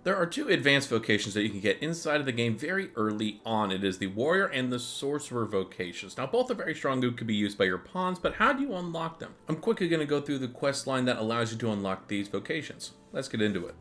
There are two advanced vocations that you can get inside of the game very early on. It is the Warrior and the Sorcerer Vocations. Now both are very strong and could be used by your pawns, but how do you unlock them? I'm quickly going to go through the quest line that allows you to unlock these vocations. Let's get into it.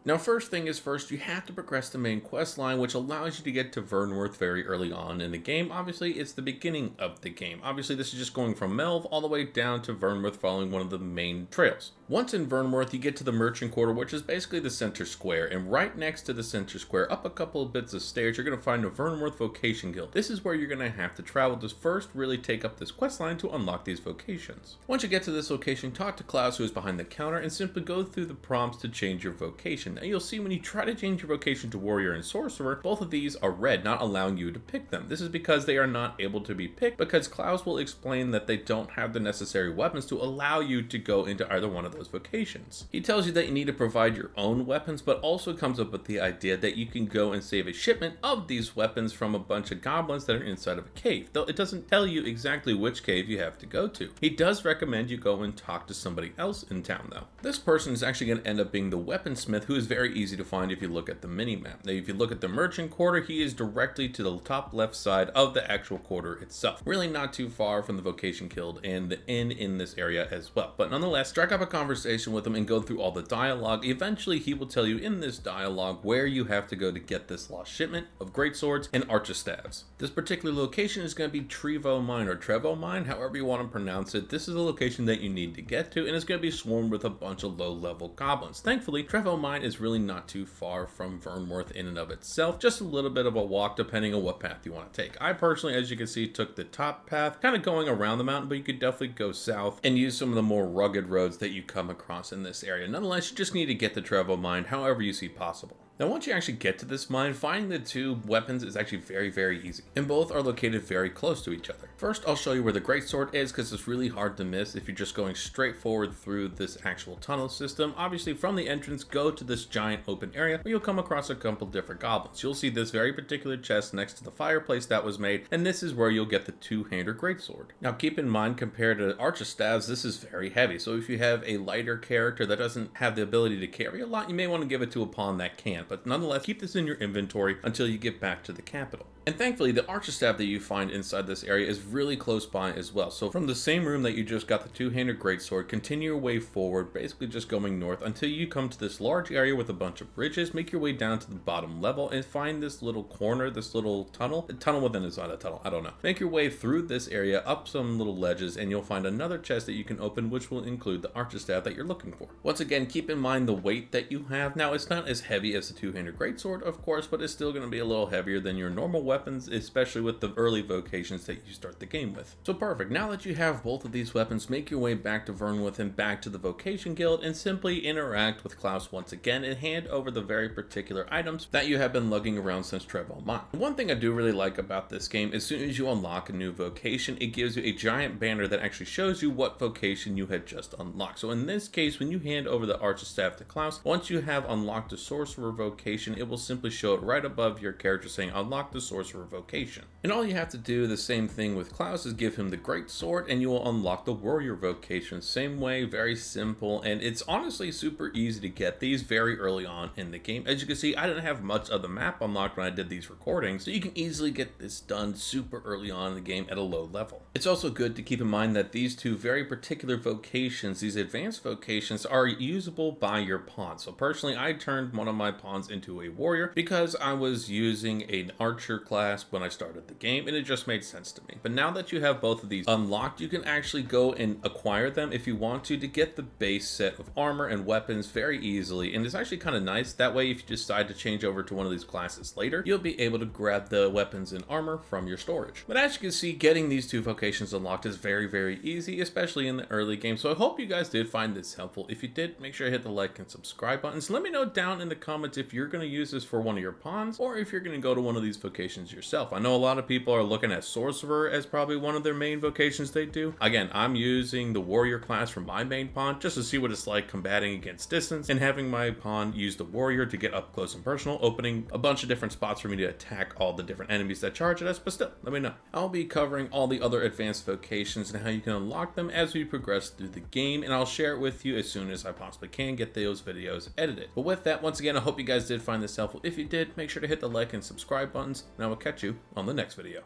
Now first thing is first, you have to progress the main quest line, which allows you to get to Vernworth very early on in the game. Obviously, it's the beginning of the game. Obviously, this is just going from Melve all the way down to Vernworth following one of the main trails. Once in Vernworth, you get to the Merchant Quarter, which is basically the center square, and right next to the center square, up a couple of bits of stairs, you're going to find the Vernworth Vocation Guild. This is where you're going to have to travel to first really take up this quest line to unlock these vocations. Once you get to this location, talk to Klaus, who is behind the counter, and simply go through the prompts to change your vocation. Now you'll see when you try to change your vocation to Warrior and Sorcerer, both of these are red, not allowing you to pick them. This is because they are not able to be picked, because Klaus will explain that they don't have the necessary weapons to allow you to go into either one of those vocations. He tells you that you need to provide your own weapons, but also comes up with the idea that you can go and save a shipment of these weapons from a bunch of goblins that are inside of a cave, though it doesn't tell you exactly which cave you have to go to. He does recommend you go and talk to somebody else in town though. This person is actually going to end up being the weaponsmith, who is very easy to find if you look at the mini-map. Now if you look at the Merchant Quarter, he is directly to the top left side of the actual quarter itself. Really not too far from the Vocation Guild and the inn in this area as well. But nonetheless, strike up a conversation with him and go through all the dialogue. Eventually he will tell you in this dialogue where you have to go to get this lost shipment of greatswords and archistaves. This particular location is going to be Trevo Mine, or Trevo Mine, however you want to pronounce it. This is a location that you need to get to, and it's going to be swarmed with a bunch of low-level goblins. Thankfully, Trevo Mine is really not too far from Vernworth in and of itself, just a little bit of a walk depending on what path you want to take. I personally, as you can see, took the top path, kind of going around the mountain, but you could definitely go south and use some of the more rugged roads that you come across in this area. Nonetheless, you just need to get to Trevo Mine however you see possible. Now once you actually get to this mine, finding the two weapons is actually very easy, and both are located very close to each other. First, I'll show you where the Greatsword is, because it's really hard to miss if you're just going straight forward through this actual tunnel system. Obviously from the entrance, go to this giant open area where you'll come across a couple different goblins. You'll see this very particular chest next to the fireplace that was made, and this is where you'll get the two-hander Greatsword. Now keep in mind, compared to Archistaves, this is very heavy, so if you have a lighter character that doesn't have the ability to carry a lot, you may want to give it to a pawn that can, but nonetheless, keep this in your inventory until you get back to the capital. And thankfully, the Archistave that you find inside this area is really close by as well. So from the same room that you just got the two-handed greatsword, continue your way forward, basically just going north until you come to this large area with a bunch of bridges. Make your way down to the bottom level and find this little corner, this little tunnel. The tunnel within is not a tunnel, I don't know. Make your way through this area, up some little ledges, and you'll find another chest that you can open, which will include the Archistave that you're looking for. Once again, keep in mind the weight that you have. Now, it's not as heavy as the two-handed greatsword, of course, but it's still going to be a little heavier than your normal weapons, especially with the early vocations that you start the game with. So perfect. Now that you have both of these weapons, make your way back to Vernworth and back to the Vocation Guild and simply interact with Klaus once again and hand over the very particular items that you have been lugging around since Trevo Mine. One thing I do really like about this game, as soon as you unlock a new vocation, it gives you a giant banner that actually shows you what vocation you had just unlocked. So in this case, when you hand over the Archistave to Klaus, once you have unlocked a Sorcerer Vocation, it will simply show it right above your character saying unlock the Sorcerer Vocation. And all you have to do, the same thing with Klaus, is give him the Great Sword and you will unlock the Warrior Vocation. Same way, very simple, and it's honestly super easy to get these very early on in the game. As you can see, I didn't have much of the map unlocked when I did these recordings, so you can easily get this done super early on in the game at a low level. It's also good to keep in mind that these two very particular vocations, these advanced vocations, are usable by your pawn. So personally, I turned one of my pawns into a warrior because I was using an archer class when I started the game, and it just made sense to me. But now that you have both of these unlocked, you can actually go and acquire them if you want to get the base set of armor and weapons very easily. And it's actually kind of nice. That way, if you decide to change over to one of these classes later, you'll be able to grab the weapons and armor from your storage. But as you can see, getting these two vocations unlocked is very easy, especially in the early game. So I hope you guys did find this helpful. If you did, make sure to hit the like and subscribe buttons. Let me know down in the comments if if you're going to use this for one of your pawns or if you're going to go to one of these vocations yourself. I know a lot of people are looking at Sorcerer as probably one of their main vocations they do. Again, I'm using the warrior class for my main pawn just to see what it's like combating against distance and having my pawn use the warrior to get up close and personal, opening a bunch of different spots for me to attack all the different enemies that charge at us, but still, let me know. I'll be covering all the other advanced vocations and how you can unlock them as we progress through the game, and I'll share it with you as soon as I possibly can get those videos edited. But with that, once again, I hope you guys did find this helpful. If you did, make sure to hit the like and subscribe buttons, and I will catch you on the next video.